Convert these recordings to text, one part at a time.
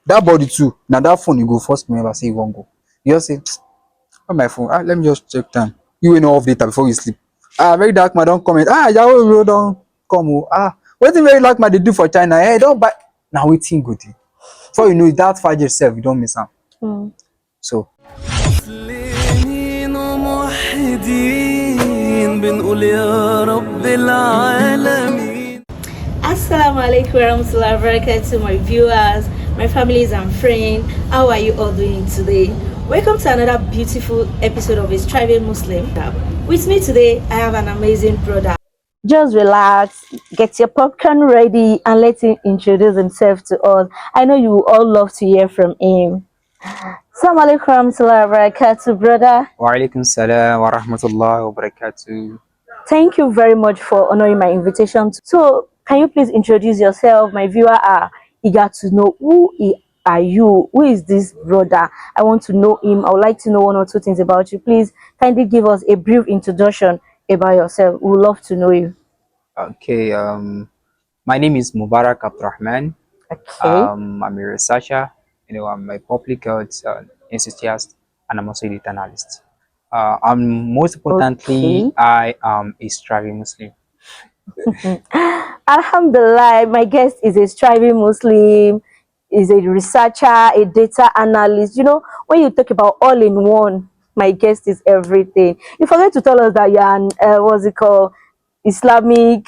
that body too. Now that phone you go first remember say you won't go. You just say, on my phone, let me just check time. You will know off data before you sleep. Very dark man don't comment. Yahoo don't come. What thing very dark man they do for China? Hey, don't buy. Now waiting good. Before you know it, that 5 yourself, you don't miss out. So Assalamu alaikum warahmatullahi wabarakatuh, my viewers, my families and friends. How are you all doing today? Welcome to another beautiful episode of a Striving Muslim. With me today, I have an amazing brother. Just relax, get your popcorn ready, and let him introduce himself to us. I know you all love to hear from him. Assalamu alaikum warahmatullahi wabarakatuh, brother. wa alaikum salam wa rahmatullahi wa barakatuh. Thank you very much for honoring my invitation. So, can you please introduce yourself? My viewer are eager to know are you? Who is this brother? I want to know him. I would like to know one or two things about you. Please kindly give us a brief introduction about yourself. We would love to know you. Okay, my name is Mubarak Abdulrahman. Okay. I'm a researcher. I'm a public health enthusiast, and I'm also a data analyst. Most importantly, I am a striving Muslim. Alhamdulillah, my guest is a striving Muslim, is a researcher, a data analyst. You know, when you talk about all in one, my guest is everything. You forget to tell us that you're an what's it called, Islamic.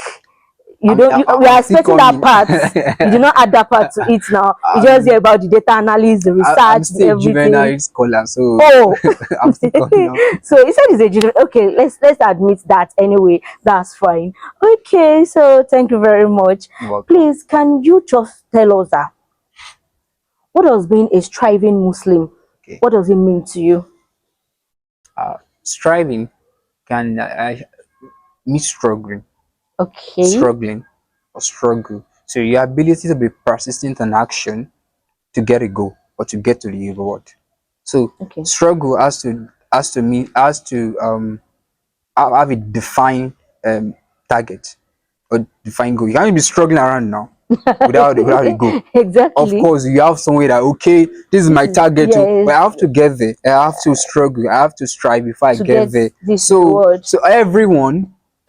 We are expecting that part. You do not add that part to it now. You just hear about the data analysis, the research, I'm still everything. A juvenile scholar, so I'm still coming out. So he said he's a juvenile. Okay, let's admit that anyway. That's fine. Okay, so thank you very much. Please, can you just tell us that what does being a striving Muslim? Okay. What does it mean to you? Striving can mean struggling. Okay. Struggling or struggle. So your ability to be persistent in action to get a goal or to get to the reward. So struggle has to have a defined target or defined goal. You can't be struggling around now without a goal. Exactly. Of course, you have somewhere that this is my target. Yes. But I have to get there. I have to struggle. I have to strive before I get there. So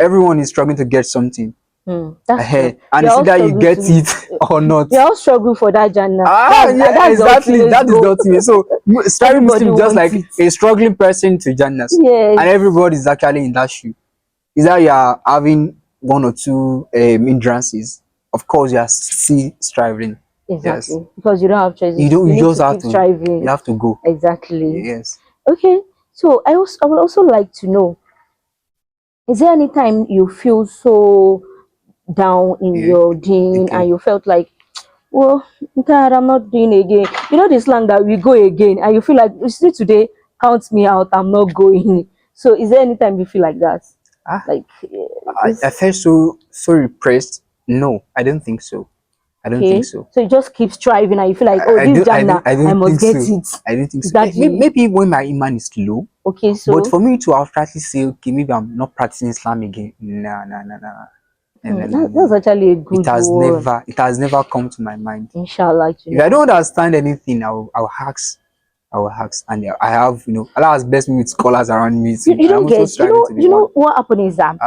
everyone is struggling to get something ahead, and it's either you get it or not. We all struggle for that Jannah. That's exactly. That is the ultimate. So striving Muslim is just like a struggling person to Jannah. Yes. And everybody is actually in that shoe. Is that you are having one or two hindrances? Of course, you are still striving. Exactly. Yes. Because you don't have choices. You just have to striving. You have to go. Exactly. Yes. Okay. So I would also like to know, is there any time you feel so down in your deen and you felt like, well, God, I'm not doing again? You know the slang that we go again, and you feel like, you see, today, count me out, I'm not going. So is there any time you feel like that? Like I felt so repressed. No, I don't think so. I don't think so. So you just keep striving and you feel like, this Jannah, I must get it. I don't think so. Maybe when my iman is low. Okay, so but for me to abstractly say, okay, maybe I'm not practicing Islam again. No. That's actually a good word. It has never come to my mind. Inshallah. If I don't understand anything, I'll ask. And I have, Allah has blessed me with scholars around me. So you don't get, you know what happened is that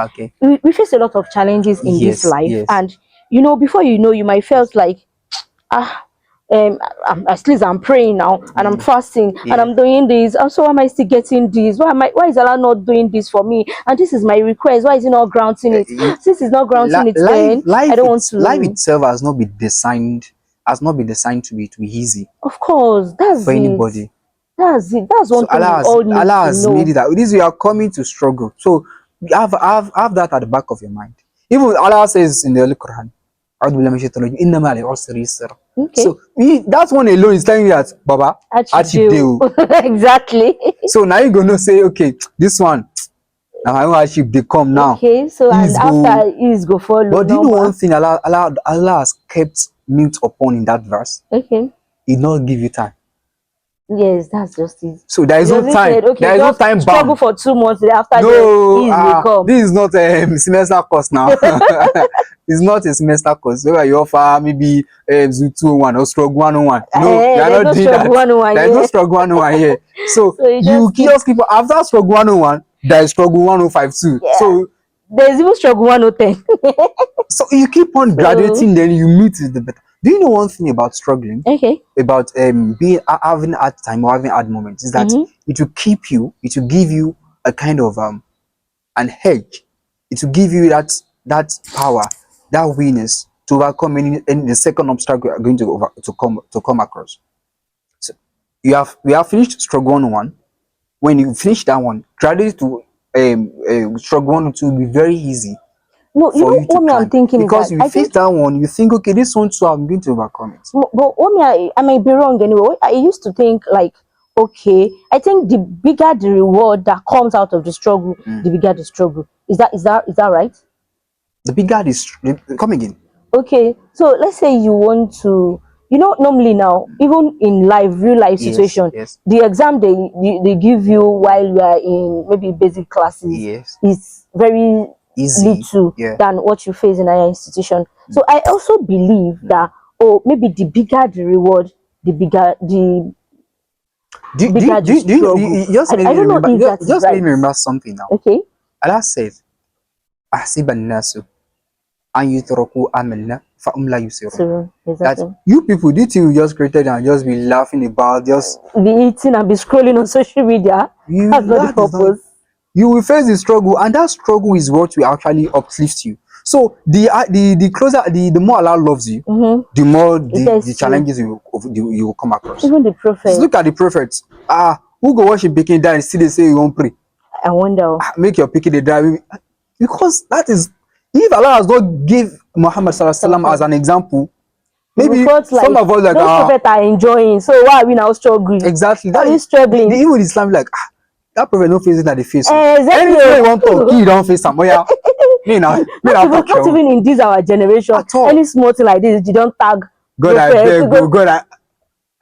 we face a lot of challenges in this life, and before you might felt like, at least I'm praying now and I'm fasting and I'm doing this, and so why am I still getting this? Why is Allah not doing this for me? And this is my request. Why is He not granting it? Since He's not granting it, then I don't want to. Life itself has not been designed to be easy. Of course, that's for anybody. That's it. That's one thing Allah has made it that this we are coming to struggle. So have that at the back of your mind. Even Allah says in the Holy Quran, so that one alone is telling you that Baba exactly. So now you're gonna say, okay, this one now my own hardship they come now. Okay, so and after is go follow. But do you know one thing Allah has kept mute upon in that verse? Okay. He not give you time. Yes, that's just it. So there is You no only time. said, okay, There is no just time struggle bound. for 2 months after the No, ease will come. this is not a semester course now. It's not a semester course. Where you offer maybe Zoo 201 or Struggle 101. No, we are There's not no doing struggle that. 101 There is no here. Struggle 101 here. So So you you just keep, just keep after Struggle 101, there is Struggle 105 too. yeah. There's even struggle 110. So you keep on So, graduating, then you meet the better. Do you know one thing about struggling? okay. About being having hard time or having hard moments is that Mm-hmm. it will give you a kind of an edge. It will give you that power, that willingness to overcome any the second obstacle you are going to come across. So we have finished struggle 101. When you finish that one, graduate to struggle 102 will be very easy No, you for know you to what me I'm climb, thinking is because that you I face think, that one, you think, okay, this one too, I'm going to overcome it. but what me I might be wrong anyway. I used to think like, okay, I think the bigger the reward that comes out of the struggle, the bigger the struggle. Is that right? The bigger this, come again. Okay, so let's say you want to, normally now, even in real life Yes, situation, yes, the exam they give you while you are in maybe basic classes yes. is very Easy. little Yeah. than what you face in higher institution. So I also believe that, oh, maybe the bigger the reward, the bigger the Do you know? struggle. You just made I me don't know remember. if that is Just made right. me remember something now. Okay. Allah said, "Ahsiba nasu an yutraku amalna fa'um la yusirun." So That exactly. you people, do you think we just created and just be laughing about just Be eating and be scrolling on social media. That's you? not the That is not. purpose. You will face the struggle, and that struggle is what will actually uplift you. So the closer, the more Allah loves you, Mm-hmm. the more It the tests you. challenges you will come across. Even the Just prophet, look at the prophets. Who go worship pikin die and still they say you won't pray? I wonder. Make your pikin dey die, because that is, if Allah has not give Muhammad sallallahu alaihi wasallam as an example, We maybe felt some like of us like those prophets are enjoying, so why are we now struggling? exactly Why that are we is the struggling? even Islam like that prophet no face it that they face you. Exactly. Anything you want to kill, don't face am. Oya, me now talk Not your even in this our generation. at all. Any small thing like this, you don't tag God I prophet. beg go, God I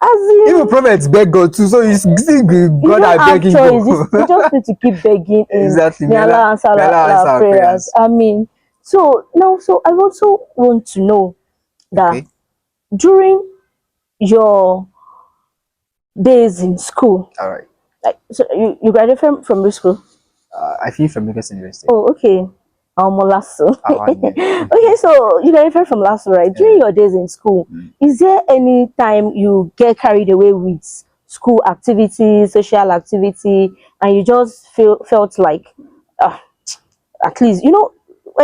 As even in, prophets beg God too, so it's still you God don't I have beg him choice. go. You just need to keep begging him. Exactly. May Allah answer May Allah answer our our prayers. prayers. I mean, so now, so I also want to know that Okay. during your days in school, All right. like, so you graduated from which school? I finished from Lagos University. Oh, okay. Lasso. Yeah. Okay, so you graduated from Lasso, right? During your days in school, is there any time you get carried away with school activity, social activity, and you just felt like, uh, at least,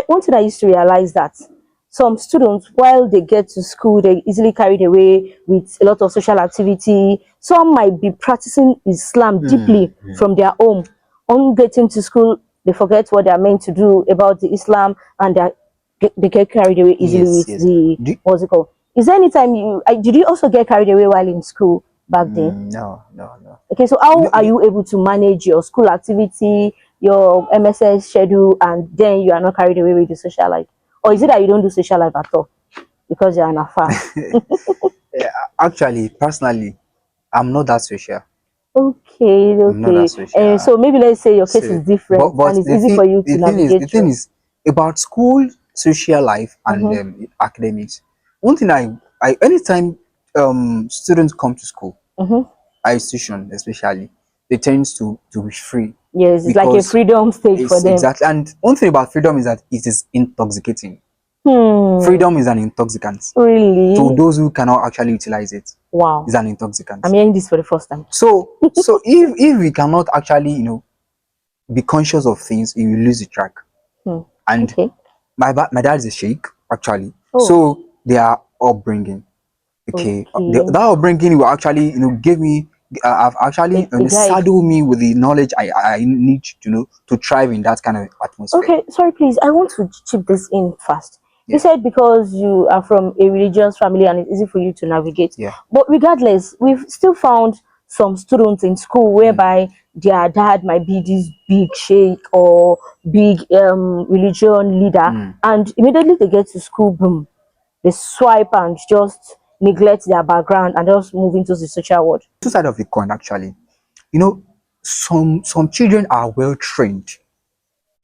one thing I used to realize that some students, while they get to school, they easily carried away with a lot of social activity. Some might be practicing Islam deeply from their home. On getting to school, they forget what they are meant to do about the Islam, and they get carried away easily Yes, with yes. the, what's it called? Is there any time did you also get carried away while in school back then? No, no, no. Okay, so how are you able to manage your school activity, your MSS schedule, and then you are not carried away with the social life? Or is it that you don't do social life at all because you're an afar? Yeah, actually, personally, I'm not that social. Okay, I'm not that okay. And social. so maybe let's say your case So, is different but and it's the easy thing for you to the navigate thing through. is about school, social life, and academics. One thing I anytime students come to school, our institution especially, they tend to be free, Yes, it's like a because freedom stage for it's them. exactly. And one thing about freedom is that it is intoxicating. Hmm. Freedom is an intoxicant. To Really? those who cannot actually utilize it, Wow. it's an intoxicant. I'm hearing this for the first time. So if we cannot actually be conscious of things, you will lose the track. And Okay. my dad is a sheikh actually, Oh, so their upbringing, okay, okay. that upbringing will actually give me I've actually A guide. saddle me with the knowledge I need to thrive in that kind of atmosphere. Okay, sorry, please. I want to chip this in fast. You Yeah, said because you are from a religious family and it's easy for you to navigate. yeah. But regardless, we've still found some students in school whereby their dad might be this big sheikh or big religion leader, and immediately they get to school, boom, they swipe and just neglect their background and just move into the social world? Two sides of the coin actually. You know, some children are well trained.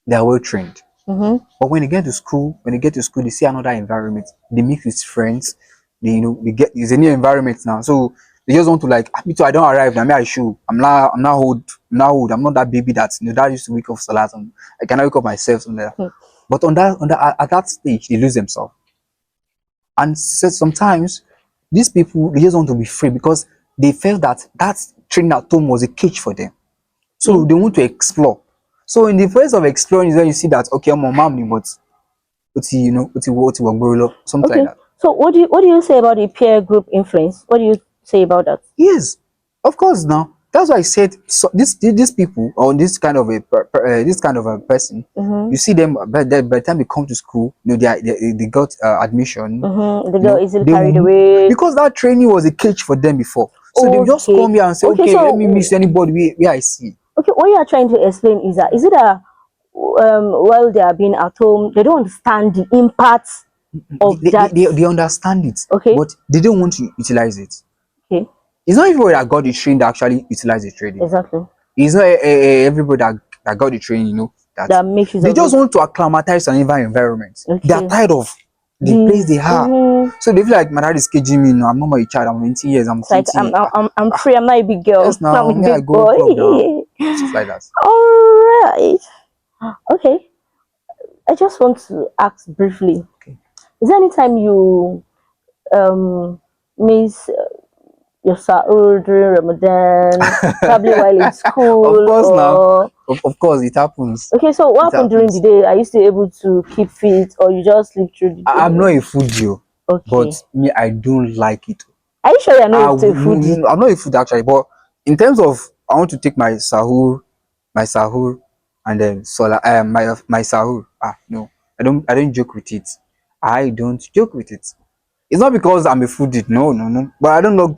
They are well trained. Mm-hmm. But when they get to school, they see another environment. They meet with friends. They get it's a new environment now. So they just want to like, "Ah, me too, I don't arrive. I mean I should. I'm not old. I'm not old. I'm not that baby that that used to wake up salat and I cannot wake up myself on there. But at that stage, they lose themselves. And so sometimes these people they just want to be free because they felt that training at home was a cage for them. So they want to explore. So in the phase of exploring is when you see that okay, I'm a mom, but something like Okay. that. So what do you say about the peer group influence? What do you say about that? Yes, of course. Now that's why I said so. These people or this kind of this kind of a person, Mm-hmm. you see them by the time they come to school, they got admission. Mm-hmm. They got easily They carried will, away. because that training was a cage for them before. So they will just Okay. come here and say, Okay. okay, let me So miss anybody where I see. okay, what you are trying to explain is that is it a while they are being at home, they don't understand the impact of that. They understand it, Okay. but they don't want to utilize it. Okay. It's not everybody that got the training that actually utilize the training. Exactly. It's not everybody that got the training, that That makes use they of just it. want to acclimatize an environment. They are Okay. tired of the place This. they are. Mm-hmm. So they feel like my dad is caging me. No, I'm not my child. I'm 20 years. I'm It's like 20. I'm free. I'm not a big girl. Yes, I'm now a me I big go boy. club now. Stuff like that. All right. Okay. I just want to ask briefly. Okay. Is there any time you miss your Sa'ur during Ramadan, probably while in Of school, course now. or Of course it happens. okay? So what It happened during the happens. day? Are you still able to keep fit, or you just sleep through the I'm day? not a foodie, but Okay. me I don't like it. Are you sure you're not a No, foodie? I'm not a food actually, but in terms of I want to take my sahur, and then my sahur. No, I don't joke with it. I don't joke with it. It's not because I'm a foodie. No, no, no. But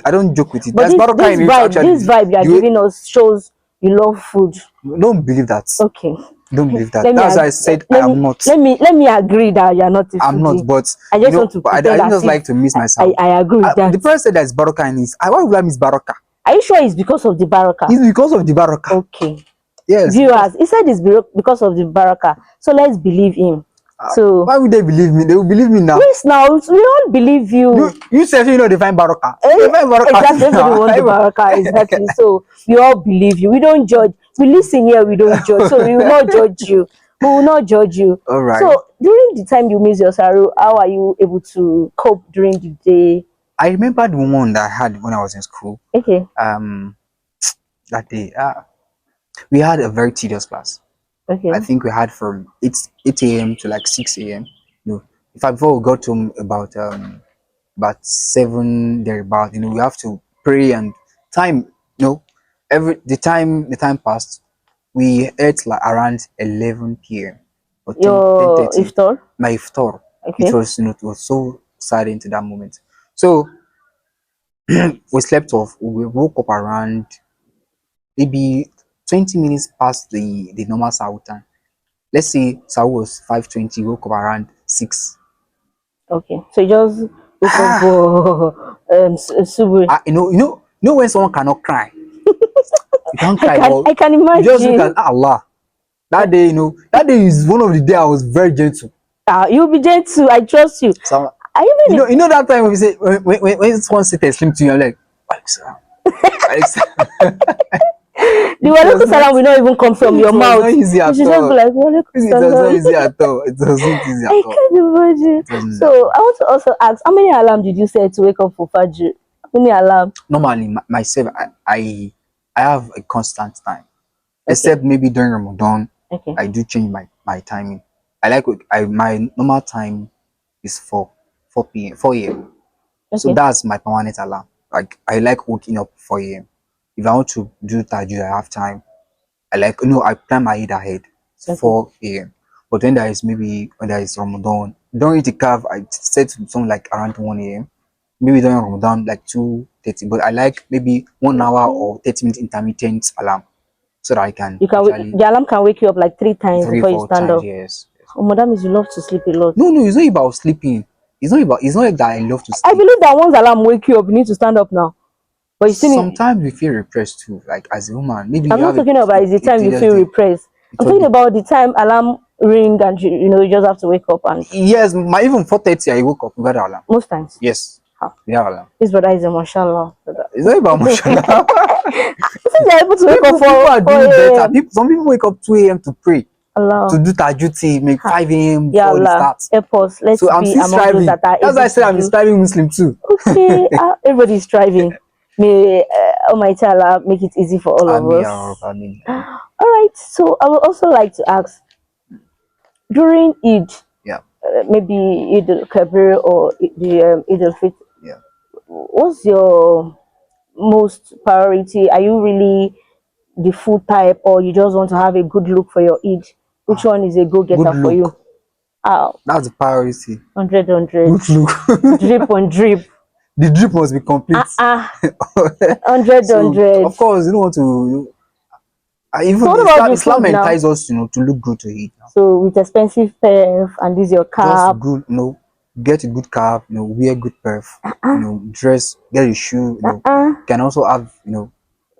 I don't joke with it. But There's baraka in it actually. this vibe you are The way, giving us shows you love food. don't believe that. Okay. Don't believe that. Let me That's why I said I let am me not. let me agree that you are not a I'm not. foodie. But I just want to I pretend don't as just if like to miss my sahur. I agree with that. The person said there's baraka in it. Why would I miss baraka? Are you sure it's because of the baraka? It's because of the baraka. Okay. Yes. Viewers, he said it's because of the baraka. So let's believe him. So Why would they believe me? They will believe me now. yes, now we all believe you. You say you know they find baraka. They find baraka Exactly, everybody now. wants the baraka. Exactly. So we all believe you. We don't judge. We listen here. We don't judge. So we will not judge you. We will not judge you. All right. So during the time you miss your saru, how are you able to cope during the day? I remember the one that I had when I was in school. Okay. That day, we had a very tedious class. I Okay. think we had from 8 a.m. to like 6 a.m. No, in fact, before we got to about 7 thereabout, we have to pray and time. The time passed. We ate like around 11 p.m. or 10 Your 30. iftar. My iftar. It Okay. was it was so silent in that moment. So we slept off. We woke up around maybe 20 minutes past the normal Sahur time. Let's say Sahur was 5:20, woke up around 6. Okay. So you just wake up Ah, for subwe. when someone cannot cry, you can't cry, but I can you just look at imagine. Allah. That day is one of the day I was very gentle. You'll be gentle. I trust you. So I even that time when we say when someone sit and sleep to you, I'm like, Alexa, Alexa. the It was walaikum not. salam will not even come from It your was not mouth. easy You at should just be all. like walaikum It was not salam. easy at all. It wasn't easy at I all. can't imagine. It wasn't easy at So all. I want to also ask, how many alarm did you set to wake up for Fajr? How many alarm? Normally, myself, I have a constant time. Okay. Except maybe during Ramadan, Okay. I do change my timing. My normal time is 4 a.m. So Okay. that's my permanent alarm. Like I like waking up 4 a.m. If I want to do tajud, I have time. I plan my head ahead. It's Okay. 4 a.m. But when there is Ramadan, during the calf, I set something like around 1 a.m. Maybe during Ramadan, like 2:30. But I like maybe 1 hour Okay. or 30 minute intermittent alarm so that I can You can actually the alarm can wake you up like 3 times three, before you four stand times. up. Yes. Oh, madam, is you love to sleep a lot. No, it's not about sleeping. it's not like that I love to I sleep. believe that once alarm wake you up, you need to stand up now. But you still need, Sometimes we feel repressed too, like as a woman. Maybe I'm you not have talking about is the a time you tedious feel day. repressed. A I'm third talking day. about the time alarm ring and you just have to wake up and Yes, my even 4:30 I woke up without alarm. most times. Yes, Huh. without alarm. This brother is a mashallah. Brother. It's not about emotional. Since you're able to wake up People are 4 doing better. a.m. Some people wake up 2 a.m. to pray, to Allah. do tajuti, make Ha. 5 a.m. Ya before they Allah, start. help us. Let's So I'm be still among those striving. that are That's why able I said to I'm a do. striving Muslim too. Okay, everybody's striving. May Almighty Allah make it easy for all of Amin, ya us. Rabb, amin. All right. So I would also like to ask during Eid, Yeah, maybe Eid al-Kabir or the Eid al-Fitr, yeah. what's your most priority? Are you really the food type, or you just want to have a good look for your Eid? Which Ah, one is a good go-getter for you? look. Ah, That's the priority. 100, Good look. drip on drip. The drip must be complete. 100, So of course you don't want to. So Even what about the Islam food now? entices us, to look good to eat. So with expensive perf and this your Just cap. good, get a good cap, wear good perf, dress, get a shoe, can also have,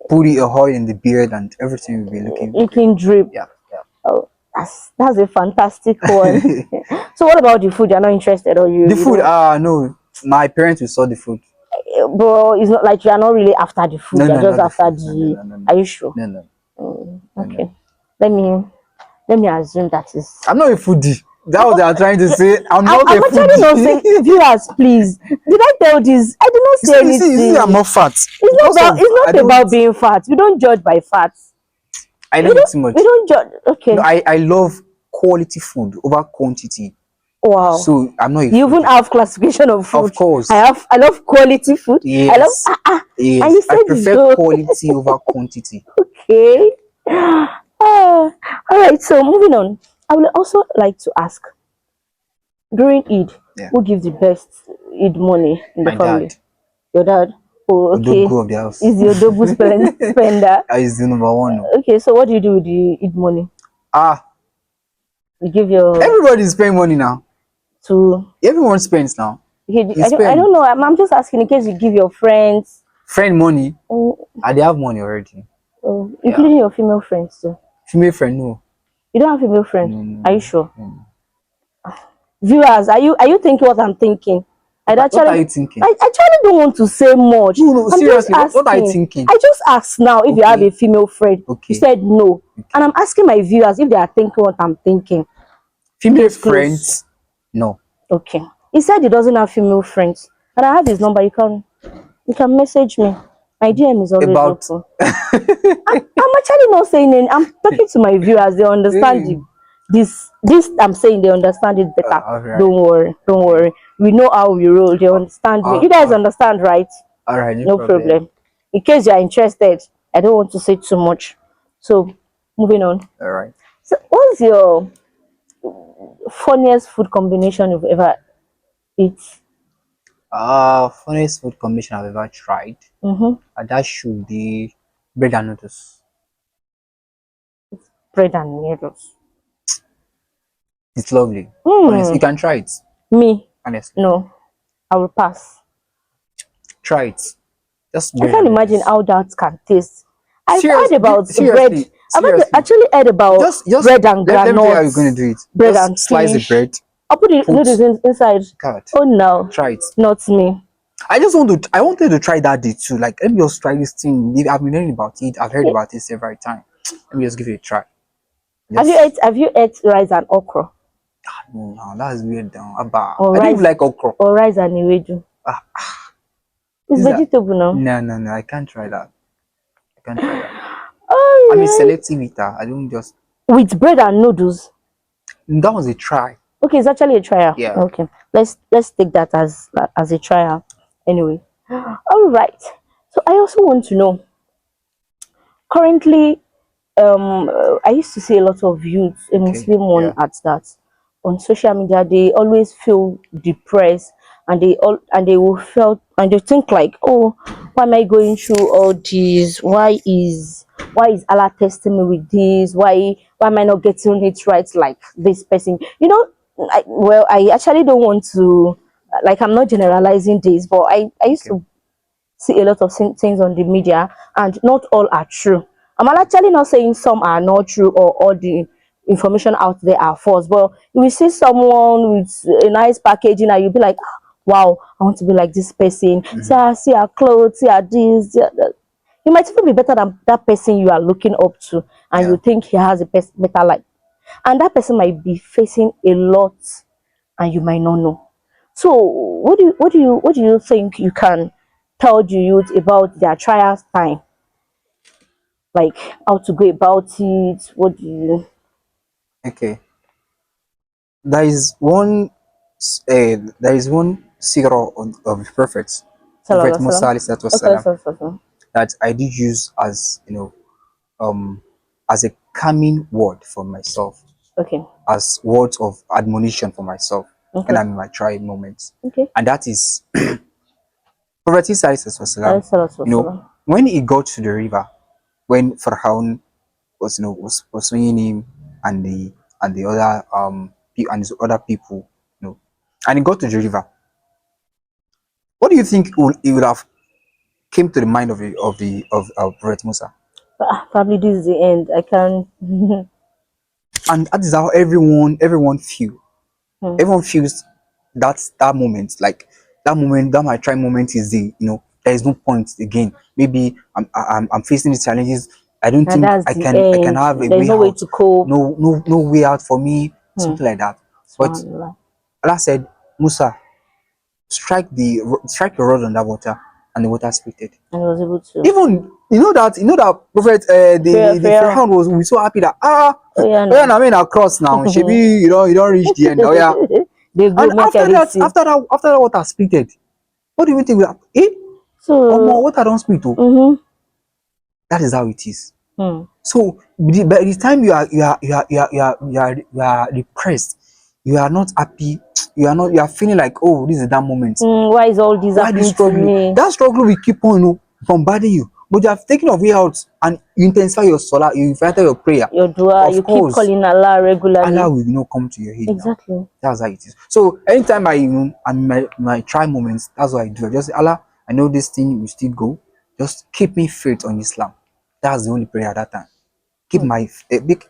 put a oil in the beard and everything will be looking great. Looking drip. Yeah, yeah. Oh, that's a fantastic one. So what about the food? You're not interested, or The you food, don't? no, my parents will sort the food. Bro, it's not like you're not really after the food. No, You're no, just not the after food. No, no, the. no, no, no, Are you sure? no, no, no, Okay. no. Let me assume that is. I'm not a foodie. That's what they are trying to say. I'm not a I'm actually not saying foodie. viewers, please. Did I tell this? I did not You say see, I'm anything. not fat It's not because about of it's I not don't about being fat. We don't judge by fat. I We don't eat don't too we much. don't judge. Okay. I love quality food over quantity. Wow. So I'm not a You even foodie. have classification of food. Of course. I love quality food. I love Yes. and Yes. you I said it's prefer good. quality over quantity. Yeah. Okay. All right. So moving on. I would also like to ask during Eid, Yeah. who gives the best Eid money in the My dad. family? Your dad. Oh, okay. Odogu of the house. Is your double spender? That is the number one. No. Okay. So what do you do with the Eid money? Ah, You give your everybody spend money now. to. Everyone spends now. Okay, You I spend don't know. I'm just asking in case you give your friends, friend money. oh, They have money already. Yeah. including your female friends too. Female friend, no. You don't have female friends? No, no, Are you no, sure? no. Viewers, are you thinking what I'm thinking? What are you thinking? I actually don't want to say much. No, no, I'm just seriously, what are you asking. thinking? I just asked now if you have Okay. a female friend. You Okay. said no. Okay. And I'm asking my viewers if they are thinking what I'm thinking. Female Case closed. friends? No. Okay. He said he doesn't have female friends. And I have his number. You can message me. My DM is always About open. I'm actually not saying it. I'm talking to my viewers. They understand it. This I'm saying they understand it better. alright. Don't worry. We know how we roll. They understand me. You guys understand, right? Alright, No problem. In case you are interested, I don't want to say too much. So moving on. Alright. So what's your funniest food combination you've ever eaten? Funniest food combination I've ever tried. That should be bread and noodles. Bread and noodles. It's lovely. Honestly, you can try it. Me? Honestly, No. I will pass. try it. Just I bread can't and imagine noodles. how that can taste. I've heard about bread. Seriously, Actually heard about just bread and let me tell you how you're granuts, gonna do it. bread Just and slice the fish. bread. I'll put the Put noodles inside. God. Oh no, Try it. not me. I wanted to try that day too. Like, let me just try this thing. I've been hearing about it. I've heard about it several times. Let me just give it a try. Have you ate rice and okra No, that's weird now. Abba. or I don't even rice like okra. or rice and iwedu? Ah, It's is that vegetable now. no, I can't try that. I can't try that. All I'm a right. selective eater. I don't just With bread and noodles. that was a try. Okay, it's actually a trial. Yeah. Okay, let's take that as a trial. Anyway, all right. So I also want to know currently I used to see a lot of youth, a Okay. Muslim one Yeah. at that, on social media. They always feel depressed, and they will felt and they think like, oh, why am I going through all this? Why is Allah testing me with this? Why am I not getting it right like this person? I actually don't want to like I'm not generalizing this, but I used Okay. to see a lot of things on the media, and not all are true. I'm actually not saying some are not true or all the information out there are false, but you will see someone with a nice packaging and you'll be like, "Ah, wow, I want to be like this person. See her clothes, see her this, see her that." You might even be better than that person you are looking up to, and Yeah. you think he has a better life. And that person might be facing a lot, and you might not know. So, what do you think you can tell the youth about their trials time? Like how to go about it? What do you? Okay. There is one. There is one surah of the prophets, Sallallahu Prophet alaihi Musa wasallam. alayhi salatu Okay, wasalam, so. that I did use as um as a calming word for myself, Okay, as words of admonition for myself when okay, I'm in my trial moments. okay. And that is Prophet Isa alayhi salatu wasalam, Sallallahu you know, wasallam. when he got to the river, when Farhaun was was pursuing him and the other and his other people, and he got to the river. What do you think it would have came to the mind of Prophet Musa? Probably this is the end. I can. And that is how everyone feel. Hmm. Everyone feels that moment, like that moment, that my try moment is the there is no point again. Maybe I'm facing these challenges. I don't And think that's the I can end. have a There is way no way out. to cope. No way out for me, Hmm. something like that. But Subhanallah. Allah said, Musa, strike your rod on that water, and the water split. And I was able to. Even you know that prophet the Fair. Pharaoh was so happy that Oh yeah, oh yeah, no. I mean across now, Shebi, you don't reach the end. Oh yeah. They go And make I see. after that water splitted, what do you think will happen? So, Water don't split oh. mm-hmm. That is how it is. Hmm. So by the time you are depressed, you are not happy, you are feeling like, oh, this is that moment. Why is all this Why this happening to struggle? me? That struggle will keep on bombarding you. But you have taken a way out and you intensify your salah, you invited your prayer. Your dua, Of you keep course, calling Allah Allah regularly. will come to your aid now. Exactly. That's how it is. So anytime I'm in my try moments, that's what I do. I just say, Allah, I know this thing will still go. Just keep me faith on Islam. That's the only prayer at that time. Hmm.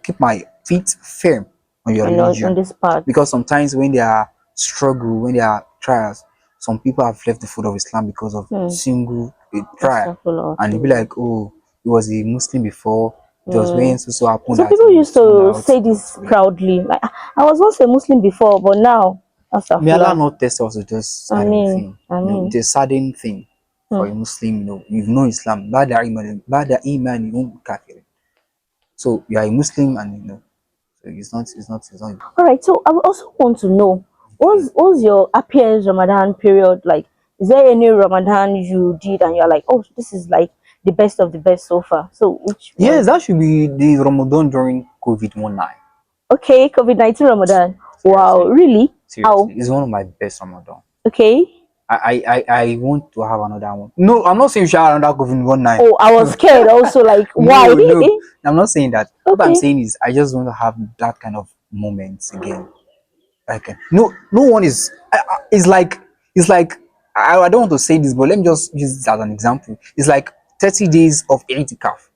Keep my feet firm on your You know, on religion. this part. Because sometimes when there are struggle, when there are trials, some people have left the fold of Islam because of Hmm. single trial, Astaghfirullah. and you be like, oh, he was a Muslim before. It was Hmm. when so happened Some that people he used turned to out say not this to be. proudly. Like, I was once a Muslim before, but now, May Allah astaghfirullah. not test us with just I that kind of mean, thing. I It's mean. a saddening thing for Hmm. a Muslim. You've known Islam. Bada iman, you won't kafir. So you are a Muslim, and so it's not All right. So I would also want to know, okay. what's your happiest Ramadan period like? Is there any Ramadan you did and you're like, oh, this is like the best of the best so far? So which Yes, one? that should be the Ramadan during COVID-19. Okay, COVID-19 Ramadan. Wow, Seriously, really? seriously, How? it's one of my best Ramadan. Okay. I want to have another one. No, I'm not saying you should have another COVID-19. Oh, I was scared also. Like, why? No, no, I'm not saying that. What I'm Okay. saying is I just want to have that kind of moments again. Okay. No one is. It's like I don't want to say this, but let me just use this as an example. It's like 30 days of itikaf,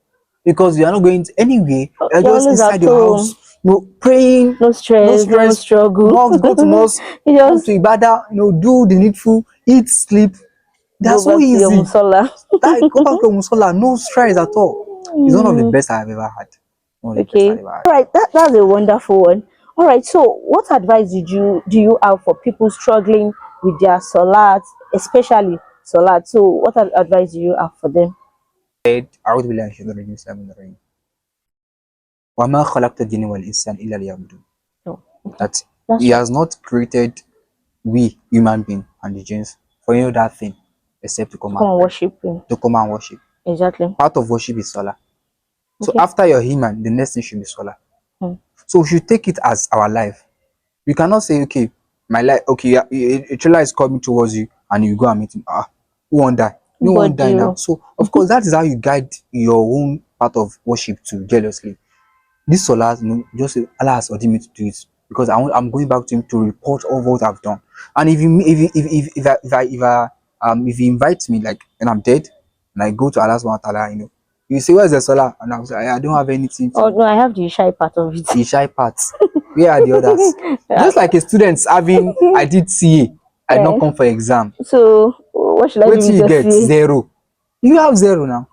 because you are not going to anywhere. You're You're just always at inside your home. house, praying, No no stress, no stress. struggle. Mosque, go to mosque, You come to just ibadah, do the needful, eat, sleep. go That's so back to your easy. musalla. That go back to Musola, no stress at all. It's one of the Hmm. best I've ever had. One of the best I've Okay. ever had. All right. That's a wonderful one. All right. So, what advice do you have for people struggling with their salat, especially salat? So, what advice do you have for them? أعوذ بالله من الشيطان الرجيم بسم الله الرحمن الرحيم وما خلقت الجن والإنسان إلا ليعبدون. Oh, okay. That That's He right. has not created we human being and the jinns for that thing except to To come come and and pray, worship him. to come and worship. Exactly. Part of worship is Salah. So Okay. after your human, the next thing should be Salah. Hmm. So we should take it as our life. You cannot say, okay, my life, okay, a trailer is coming towards you and you go and meet him. Who won't die? No one But die now. you. So, of course, that is how you guide your own part of worship to jealously. This solar, just say, Allah has ordained me to do it because I'm going back to Him to report all what I've done. And if you invite me, like when I'm dead and I go to Allah subhanahu wa ta'ala, you say, where's the salah? And I'll say, I don't have anything Oh to no, I have the shy part of it. the shy parts. Where are the others? Yeah. Just like a student having, I did CA, I did not Eh, come for exam. so what should I Wait do till with you your get CA? zero. You have zero now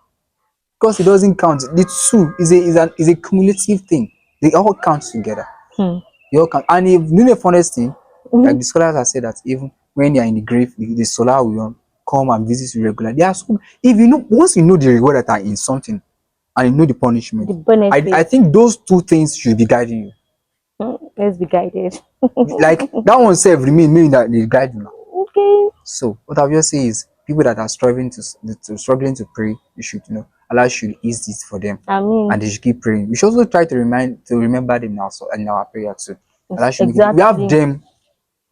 because it doesn't count. The two is a cumulative thing. They all count together. Hmm. They all count. And if you know the funniest thing, like Mhm. the scholars have said that even when you are in the grave, the solar will come and visit you regularly. There are some, if you know, once you know the reward that are in something and you know the punishment, The I benefits. think those two things should be guiding you. Let's be guided. Like that one self remain meaning that they guide you now. Okay. So what I will say is people that are struggling to pray, you should Allah should ease this for them, I mean, and they should keep praying. We should also try to remember them now so in our prayer too. Allah should make it. We have exactly. them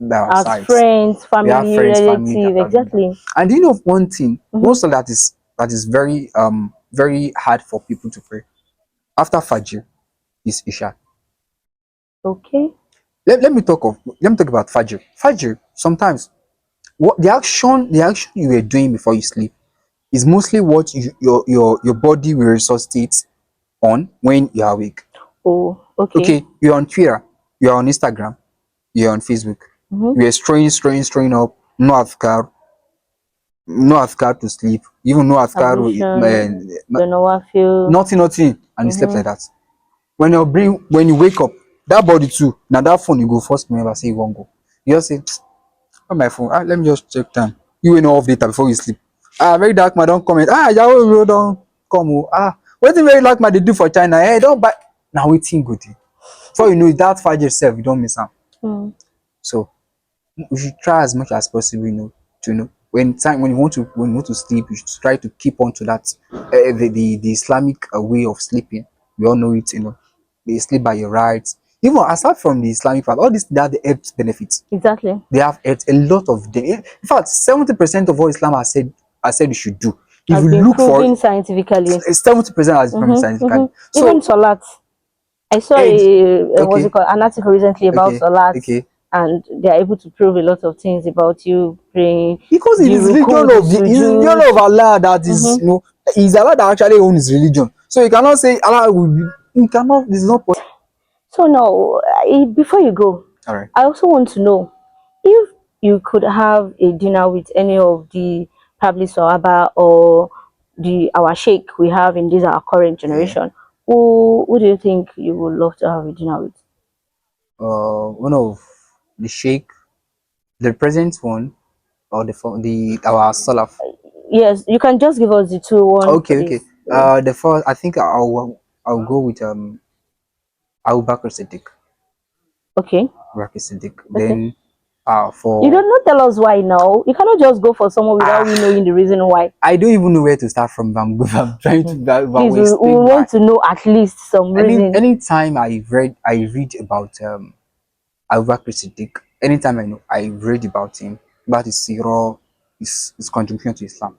by our As sides. friends, We have family, friends, family that relative, are doing that. exactly. And do you know of one thing? Hmm. Also that is very hard for people to pray after Fajr is Isha. Okay. Let me talk about Fajr. Fajr sometimes what the action you were doing before you sleep is mostly what your body will resuscitate on when you're awake. Oh, okay. Okay, you're on Twitter, you're on Instagram, you're on Facebook, Mm-hmm. you're strolling up, no afkar to sleep, even no afkar, Ablution, the Nawafil. nothing, and you slept Mm-hmm. like that. When you wake up, that body too, now that phone you go first remember say you won't go. You just say, on my phone, let me just check time. You will know off data before you sleep. Very dark man don't comment. Yahoo don't come. Wetin very dark man dey do for China? Don't buy. Now wetin go dey? Before you know it, that fight yourself, you don't miss am. Mm. So we should try as much as possible, to when you want to sleep, you should try to keep on to that the Islamic way of sleeping. We all know it, you sleep by your rights. Even aside from the Islamic part, all this that the health benefits. Exactly. They have a lot of them. In fact, 70% of what Islam has said you should do. If Has you been look for proven scientifically. 70% has been proven Mm-hmm, scientifically. mm-hmm. Even So, Salat. I saw eggs, what's it okay, called, an article recently about okay, Salat, okay. and they're able to prove a lot of things about you praying, Because the it is religion ruku, the it's religion sujud. of Allah that is, Mm-hmm. is Allah that actually owns his religion. So you cannot say Allah will be, you cannot, this is not possible. So now, before you go, All right. I also want to know if you could have a dinner with any of the probably Sahaba or the our sheikh we have in this our current Yeah. generation. Who do you think you would love to have a dinner with? One of the Sheikh, the present one, or the our Salaf. Yes, you can just give us the two one for Okay, okay. this. Yeah. The first, I think I'll go with Abu Bakr Siddiq. Okay, Bakr Siddiq. okay. Then You for don't know tell us why now. You cannot just go for someone without we knowing ah, the reason why. I don't even know where to start from. I'm trying to if I Please, will we explain why. want to know at least some reason. Anytime I read about Abu Bakr Siddiq. Anytime I read about him, about his sirah, his contribution to Islam.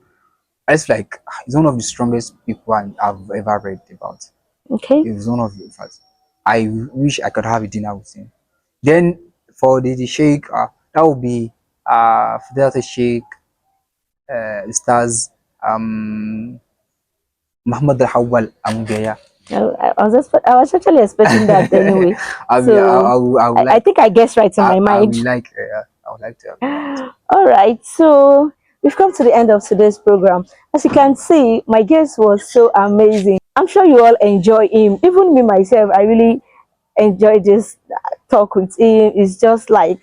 It's like he's one of the strongest people I've ever read about. Okay. He's one of the, in fact, I wish I could have a dinner with him. Then for the Sheikh, that would be Fidelity Sheikh, Ustaz Muhammad Al-Hawwal Amgeya. I was actually expecting that anyway. I mean, So I would I like, think I guessed right in my I would mind. like, I would like to have dinner with him. All right, so we've come to the end of today's program. As you can see, my guest was so amazing. I'm sure you all enjoy him. Even me myself, I really enjoy this talk with him. It's just like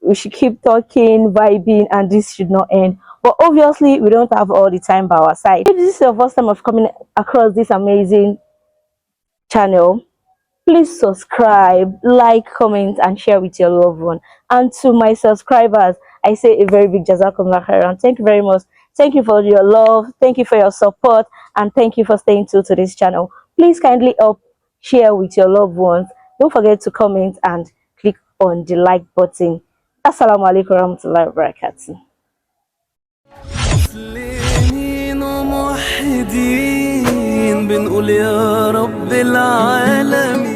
we should keep talking, vibing, and this should not end. But obviously, we don't have all the time by our side. If this is your first time of coming across this amazing channel, please subscribe, like, comment, and share with your loved one. And to my subscribers, I say a very big jazakumullah khairan. Thank you very much. Thank you for your love. Thank you for your support. And thank you for staying tuned to this channel. Please kindly help share with your loved ones. Don't forget to comment and click on the like button. Assalamu alaikum warahmatullahi wabarakatuh. مسلمين وموحدين بنقول يا رب العالمين.